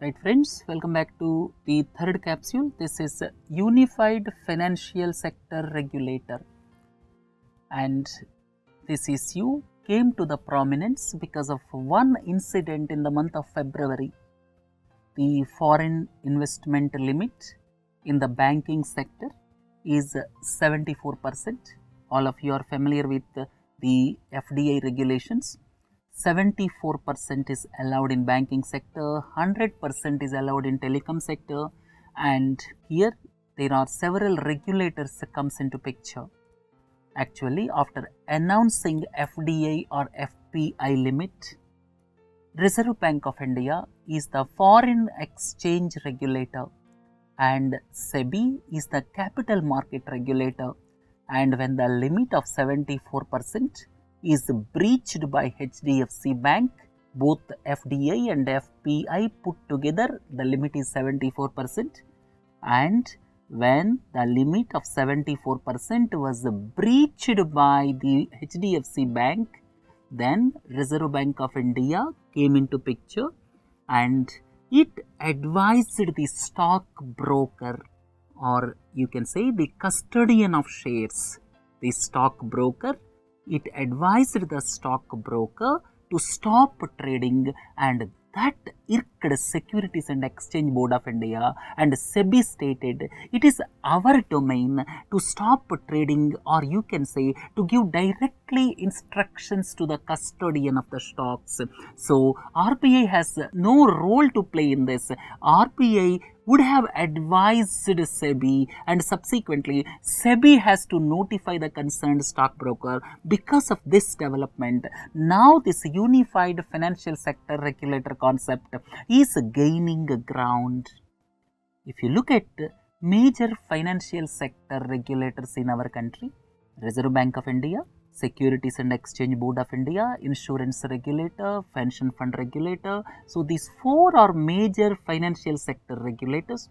Right friends, welcome back to the third capsule. This is Unified Financial Sector Regulator, and this issue came to the prominence because of one incident in the month of February. The foreign investment limit in the banking sector is 74%. All of you are familiar with the FDI regulations. 74% is allowed in banking sector, 100% is allowed in telecom sector, and here there are several regulators that comes into picture. Actually, after announcing FDI or FPI limit, Reserve Bank of India is the foreign exchange regulator and SEBI is the capital market regulator, and when the limit of 74% is breached by HDFC Bank, both FDI and FPI put together, the limit is 74%, and when the limit of 74% was breached by the HDFC Bank, then Reserve Bank of India came into picture and it advised the stockbroker, or you can say the custodian of shares, the stockbroker. It advised the stockbroker to stop trading, and that irked Securities and Exchange Board of India, and SEBI stated it is our domain to stop trading, or you can say to give directly instructions to the custodian of the stocks. So RBI has no role to play in this. RBI would have advised SEBI, and subsequently SEBI has to notify the concerned stockbroker. Because of this development, now this unified financial sector regulator concept is gaining ground. If you look at major financial sector regulators in our country, Reserve Bank of India, Securities and Exchange Board of India, Insurance Regulator, Pension Fund Regulator. So these four are major financial sector regulators.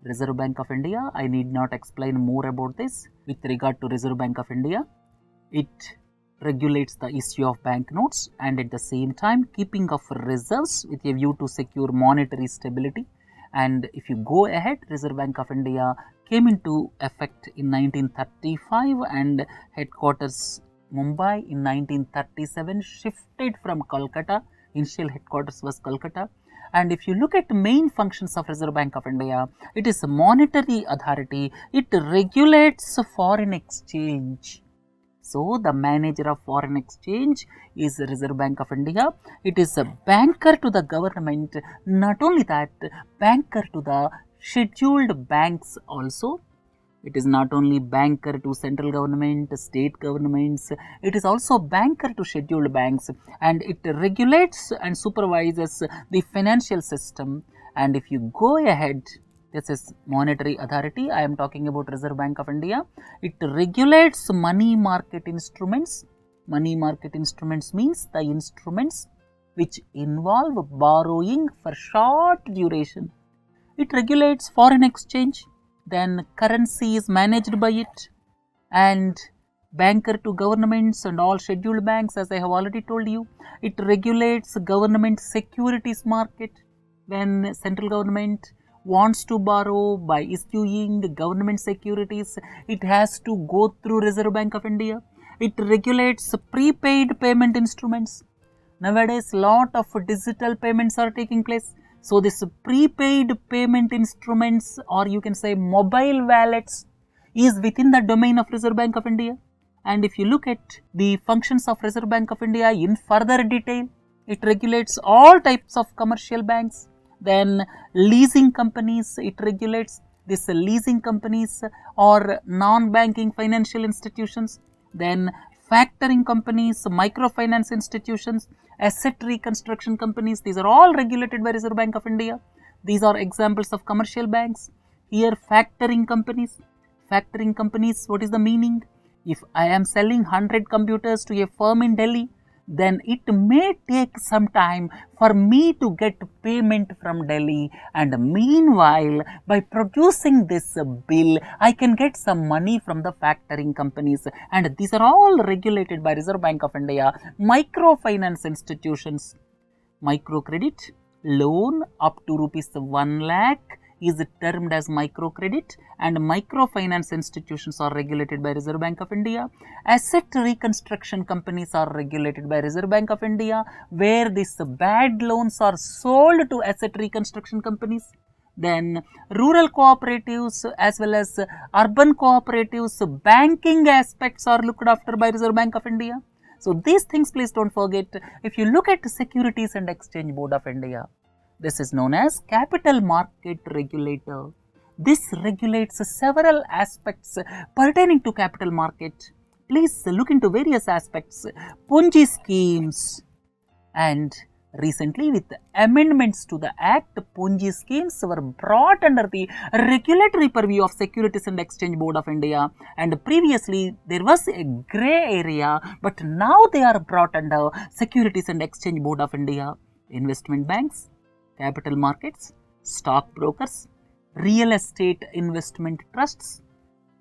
Reserve Bank of India, I need not explain more about this. With regard to Reserve Bank of India, it regulates the issue of banknotes and at the same time keeping of reserves with a view to secure monetary stability. And if you go ahead, Reserve Bank of India came into effect in 1935 and headquarters Mumbai in 1937, shifted from Kolkata. Initial headquarters was Kolkata. And if you look at the main functions of Reserve Bank of India, it is a monetary authority. It regulates foreign exchange. So the manager of foreign exchange is Reserve Bank of India. It is a banker to the government. Not only that, banker to the scheduled banks also. It is not only banker to central government, state governments, it is also banker to scheduled banks, and it regulates and supervises the financial system. And if you go ahead, this is monetary authority, I am talking about Reserve Bank of India. It regulates money market instruments. Money market instruments means the instruments which involve borrowing for short duration. It regulates foreign exchange. Then currency is managed by it, and banker to governments and all scheduled banks, as I have already told you. It regulates government securities market. When central government wants to borrow by issuing government securities, it has to go through Reserve Bank of India. It regulates prepaid payment instruments. Nowadays, lot of digital payments are taking place. So this prepaid payment instruments, or you can say mobile wallets, is within the domain of Reserve Bank of India. And if you look at the functions of Reserve Bank of India in further detail, it regulates all types of commercial banks. Then leasing companies, it regulates this leasing companies or non-banking financial institutions. Then factoring companies, microfinance institutions, asset reconstruction companies, these are all regulated by Reserve Bank of India. These are examples of commercial banks. Here factoring companies, what is the meaning? If I am selling 100 computers to a firm in Delhi, then it may take some time for me to get payment from Delhi, and meanwhile by producing this bill I can get some money from the factoring companies, and these are all regulated by Reserve Bank of India. Microfinance institutions, microcredit, loan up to rupees 1 lakh is termed as microcredit, and microfinance institutions are regulated by Reserve Bank of India. Asset reconstruction companies are regulated by Reserve Bank of India, where these bad loans are sold to asset reconstruction companies. Then rural cooperatives as well as urban cooperatives, banking aspects are looked after by Reserve Bank of India. So these things please don't forget. If you look at Securities and Exchange Board of India, this is known as Capital Market Regulator. This regulates several aspects pertaining to capital market. Please look into various aspects, Ponzi schemes, and recently with amendments to the Act, Ponzi schemes were brought under the regulatory purview of Securities and Exchange Board of India, and previously there was a grey area, but now they are brought under Securities and Exchange Board of India. Investment banks, capital markets, stock brokers, real estate investment trusts,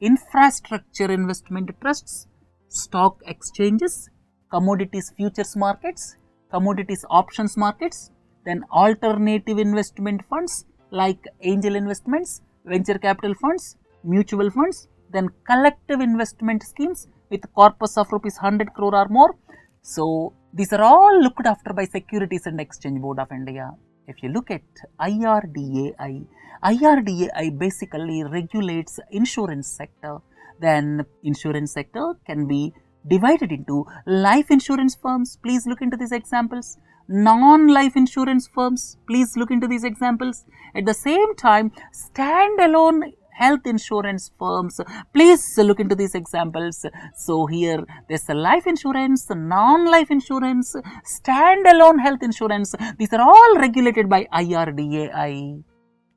infrastructure investment trusts, stock exchanges, commodities futures markets, commodities options markets, then alternative investment funds like angel investments, venture capital funds, mutual funds, then collective investment schemes with corpus of rupees 100 crore or more. So these are all looked after by Securities and Exchange Board of India. If you look at IRDAI, IRDAI basically regulates insurance sector. Then insurance sector can be divided into life insurance firms, please look into these examples, non-life insurance firms, please look into these examples. At the same time, standalone health insurance firms, please look into these examples. So here there's a life insurance, non-life insurance, standalone health insurance. These are all regulated by IRDAI.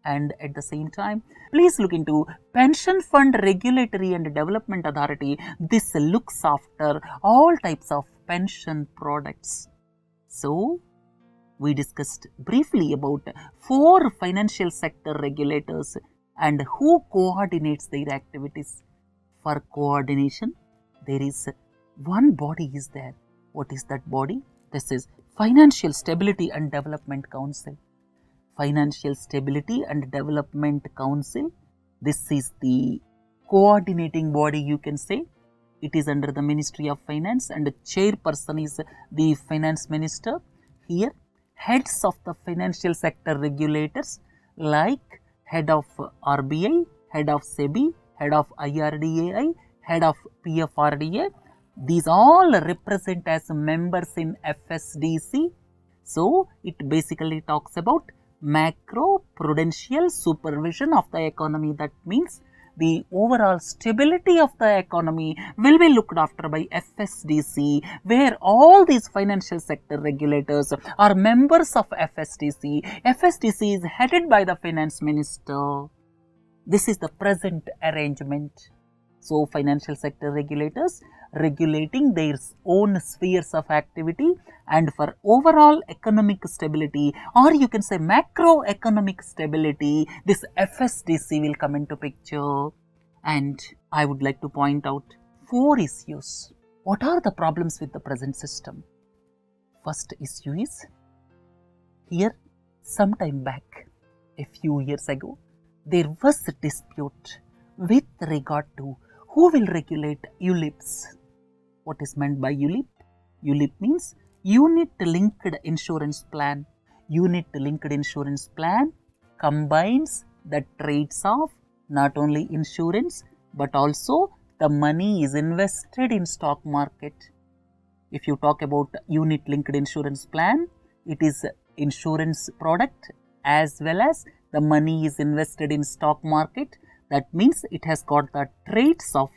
And at the same time, please look into Pension Fund Regulatory and Development Authority. This looks after all types of pension products. So we discussed briefly about 4 financial sector regulators and who coordinates their activities. For coordination, there is one body is there. What is that body? This is Financial Stability and Development Council. Financial Stability and Development Council. This is the coordinating body, you can say. It is under the Ministry of Finance and the chairperson is the Finance Minister. Here, heads of the financial sector regulators like head of RBI, head of SEBI, head of IRDAI, head of PFRDA. These all represent as members in FSDC. So, it basically talks about macro-prudential supervision of the economy. That means the overall stability of the economy will be looked after by FSDC, where all these financial sector regulators are members of FSDC. FSDC is headed by the Finance Minister. This is the present arrangement. So, financial sector regulators regulating their own spheres of activity, and for overall economic stability, or you can say macroeconomic stability, this FSDC will come into picture. And I would like to point out 4 issues. What are the problems with the present system? First issue is, here sometime back, a few years ago, there was a dispute with regard to who will regulate ULIPs. What is meant by ULIP? ULIP means Unit Linked Insurance Plan. Unit Linked Insurance Plan combines the traits of not only insurance but also the money is invested in stock market. If you talk about Unit Linked Insurance Plan, it is insurance product as well as the money is invested in stock market. That means it has got the traits of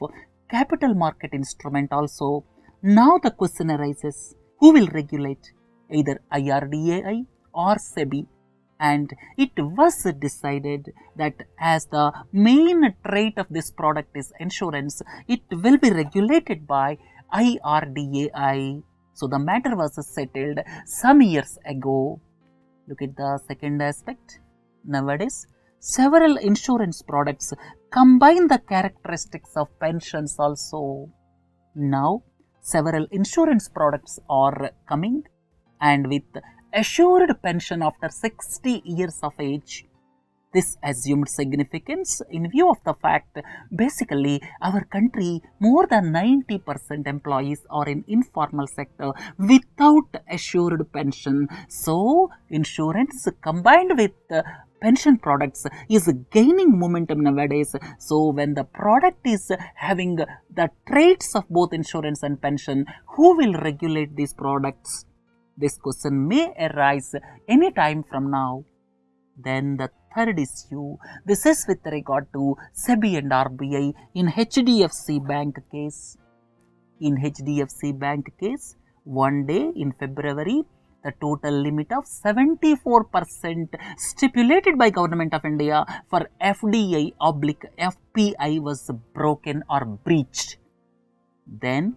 capital market instrument also. Now the question arises, who will regulate? Either IRDAI or SEBI. And it was decided that as the main trait of this product is insurance, it will be regulated by IRDAI. So the matter was settled some years ago. Look at the second aspect. Nowadays, several insurance products combine the characteristics of pensions also. Now, several insurance products are coming, and with assured pension after 60 years of age. This assumed significance in view of the fact basically our country more than 90% employees are in informal sector without assured pension. So, insurance combined with pension products is gaining momentum nowadays. So, when the product is having the traits of both insurance and pension, who will regulate these products? This question may arise any time from now. Then the third issue, this is with regard to SEBI and RBI in HDFC Bank case. In HDFC Bank case, one day in February, the total limit of 74% stipulated by Government of India for FDI/FPI was broken or breached. Then,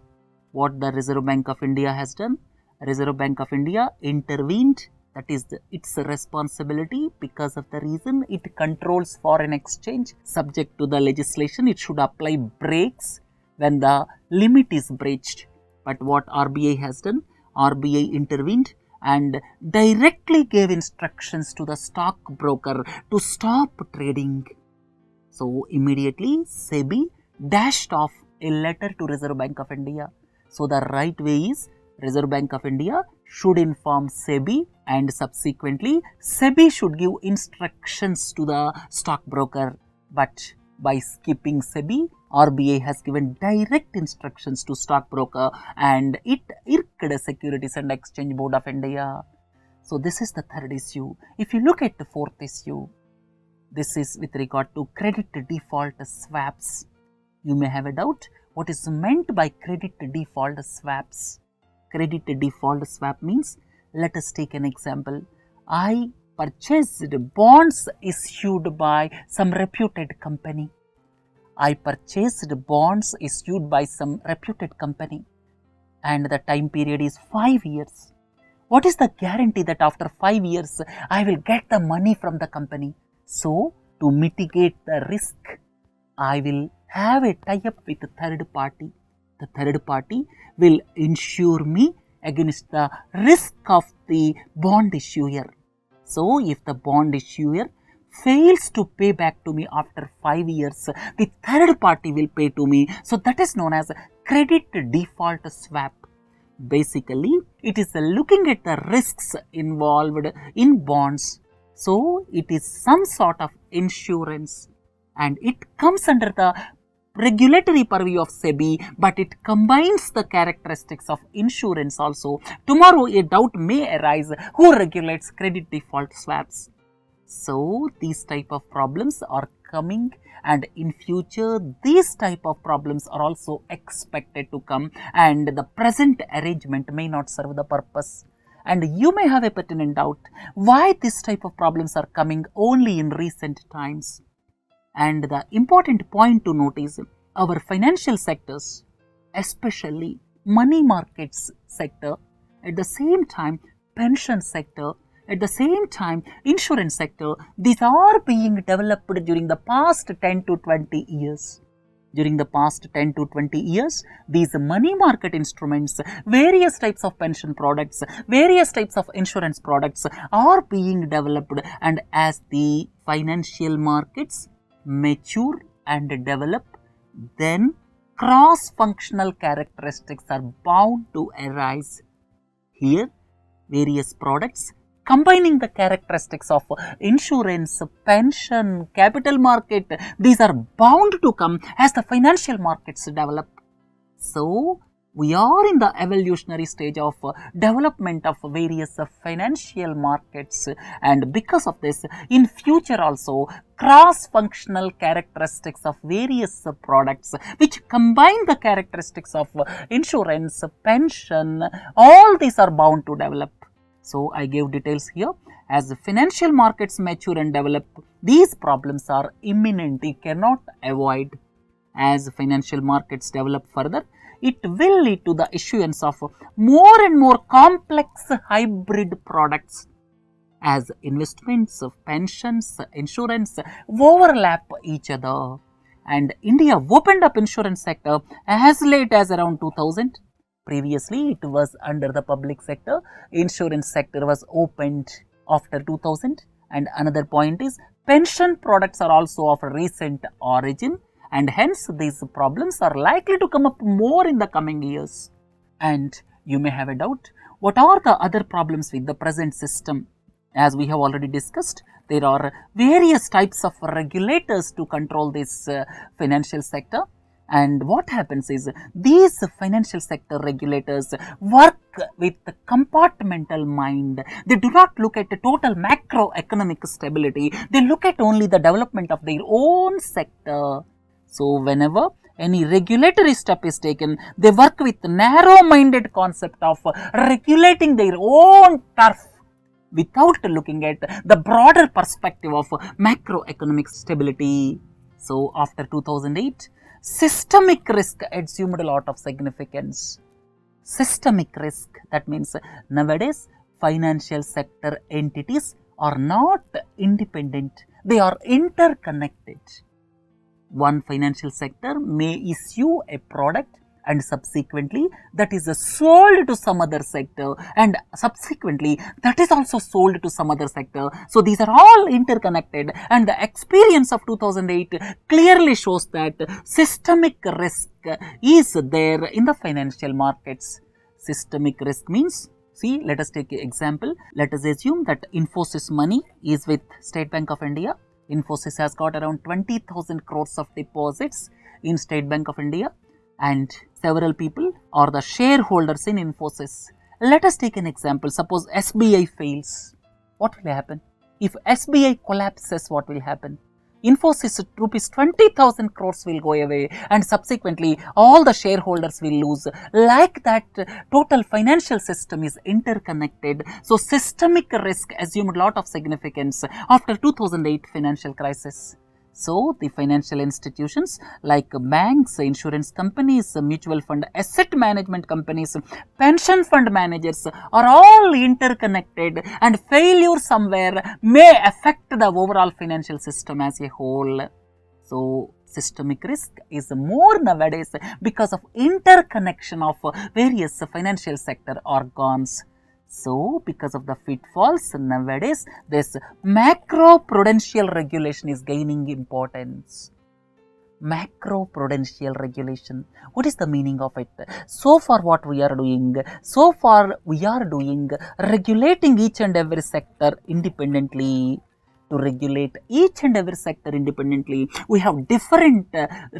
what the Reserve Bank of India has done? Reserve Bank of India intervened. That is its responsibility because of the reason it controls foreign exchange. Subject to the legislation, it should apply brakes when the limit is breached. But what RBI has done? RBI intervened and directly gave instructions to the stockbroker to stop trading. So, immediately SEBI dashed off a letter to Reserve Bank of India. So, the right way is Reserve Bank of India should inform SEBI and subsequently SEBI should give instructions to the stockbroker. But by skipping SEBI, RBI has given direct instructions to stockbroker and it irked Securities and Exchange Board of India. So, this is the third issue. If you look at the fourth issue, this is with regard to credit default swaps. You may have a doubt what is meant by credit default swaps. Credit default swap means, let us take an example. I purchased bonds issued by some reputed company. I purchased bonds issued by some reputed company and the time period is 5 years. What is the guarantee that after 5 years I will get the money from the company? So, to mitigate the risk, I will have a tie-up with the third party. The third party will insure me against the risk of the bond issuer. So, if the bond issuer fails to pay back to me after 5 years, the third party will pay to me. So, that is known as credit default swap. Basically, it is looking at the risks involved in bonds. So, it is some sort of insurance and it comes under the regulatory purview of SEBI, but it combines the characteristics of insurance also. Tomorrow a doubt may arise, who regulates credit default swaps? So, these type of problems are coming and in future these type of problems are also expected to come and the present arrangement may not serve the purpose. And you may have a pertinent doubt why this type of problems are coming only in recent times. And the important point to note is our financial sectors, especially money markets sector, at the same time pension sector, at the same time insurance sector, these are being developed during the past 10 to 20 years. During the past 10 to 20 years, these money market instruments, various types of pension products, various types of insurance products are being developed, and as the financial markets mature and develop, then cross-functional characteristics are bound to arise. Here, various products combining the characteristics of insurance, pension, capital market, these are bound to come as the financial markets develop. So, we are in the evolutionary stage of development of various financial markets, and because of this, in future also, cross-functional characteristics of various products which combine the characteristics of insurance, pension, all these are bound to develop. So, I gave details here. As the financial markets mature and develop, these problems are imminent, you cannot avoid. As financial markets develop further, it will lead to the issuance of more and more complex hybrid products as investments, pensions, insurance overlap each other. And India opened up insurance sector as late as around 2000. Previously, it was under the public sector. Insurance sector was opened after 2000. And another point is pension products are also of recent origin, and hence these problems are likely to come up more in the coming years. And you may have a doubt, what are the other problems with the present system? As we have already discussed, there are various types of regulators to control this financial sector. And what happens is, these financial sector regulators work with the compartmental mind. They do not look at the total macroeconomic stability. They look at only the development of their own sector. So, whenever any regulatory step is taken, they work with narrow-minded concept of regulating their own turf without looking at the broader perspective of macroeconomic stability. So, after 2008, systemic risk assumed a lot of significance. Systemic risk, that means nowadays financial sector entities are not independent, they are interconnected. One financial sector may issue a product and subsequently that is sold to some other sector, and subsequently that is also sold to some other sector. So, these are all interconnected, and the experience of 2008 clearly shows that systemic risk is there in the financial markets. Systemic risk means, see, let us take an example. Let us assume that Infosys money is with State Bank of India. Infosys has got around 20,000 crores of deposits in State Bank of India, and several people are the shareholders in Infosys. Let us take an example. Suppose SBI fails. What will happen? If SBI collapses, what will happen? Infosys rupees 20,000 crores will go away, and subsequently all the shareholders will lose. Like that, total financial system is interconnected. So, systemic risk assumed a lot of significance after 2008 financial crisis. So, the financial institutions like banks, insurance companies, mutual fund, asset management companies, pension fund managers are all interconnected, and failure somewhere may affect the overall financial system as a whole. So, systemic risk is more nowadays because of interconnection of various financial sector organs. So, because of the pitfalls nowadays, this macroprudential regulation is gaining importance. Macroprudential regulation, what is the meaning of it? So far what we are doing? So far we are doing regulating each and every sector independently. To regulate each and every sector independently, we have different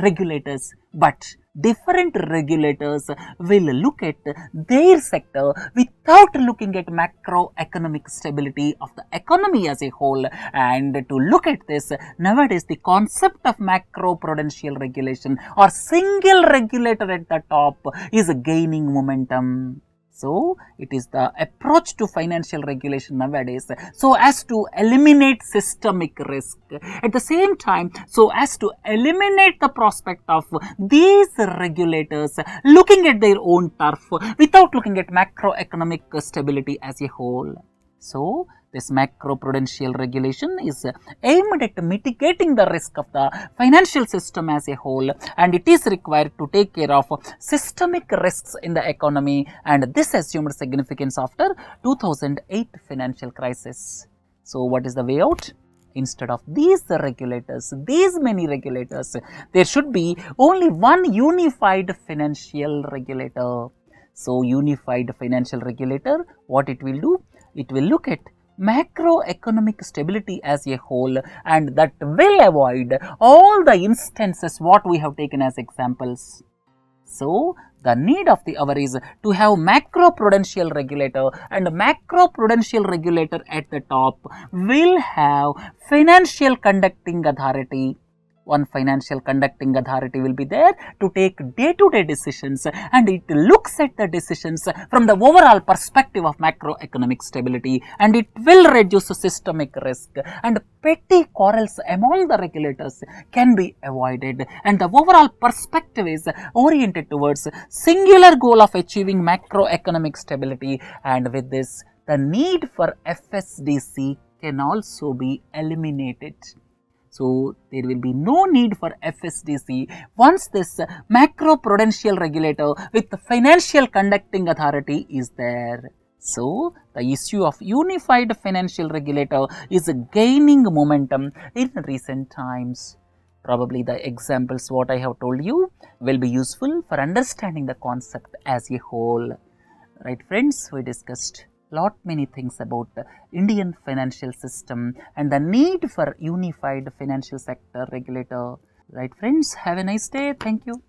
regulators, but different regulators will look at their sector without looking at macroeconomic stability of the economy as a whole. And to look at this, nowadays the concept of macroprudential regulation or single regulator at the top is gaining momentum. So, it is the approach to financial regulation nowadays so as to eliminate systemic risk. At the same time, so as to eliminate the prospect of these regulators looking at their own turf without looking at macroeconomic stability as a whole. So, this macroprudential regulation is aimed at mitigating the risk of the financial system as a whole, and it is required to take care of systemic risks in the economy, and this assumed significance after 2008 financial crisis. So, what is the way out? Instead of these regulators, these many regulators, there should be only one unified financial regulator. So, unified financial regulator, what it will do? It will look at macroeconomic stability as a whole, and that will avoid all the instances what we have taken as examples. So, the need of the hour is to have macroprudential regulator, and macroprudential regulator at the top will have financial conducting authority. One financial conducting authority will be there to take day-to-day decisions, and it looks at the decisions from the overall perspective of macroeconomic stability, and it will reduce systemic risk, and petty quarrels among the regulators can be avoided, and the overall perspective is oriented towards singular goal of achieving macroeconomic stability, and with this the need for FSDC can also be eliminated. So, there will be no need for FSDC once this macroprudential regulator with the financial conducting authority is there. So, the issue of unified financial regulator is gaining momentum in recent times. Probably the examples what I have told you will be useful for understanding the concept as a whole. Right friends, we discussed many things about the Indian financial system and the need for unified financial sector regulator. Right friends, have a nice day. Thank you.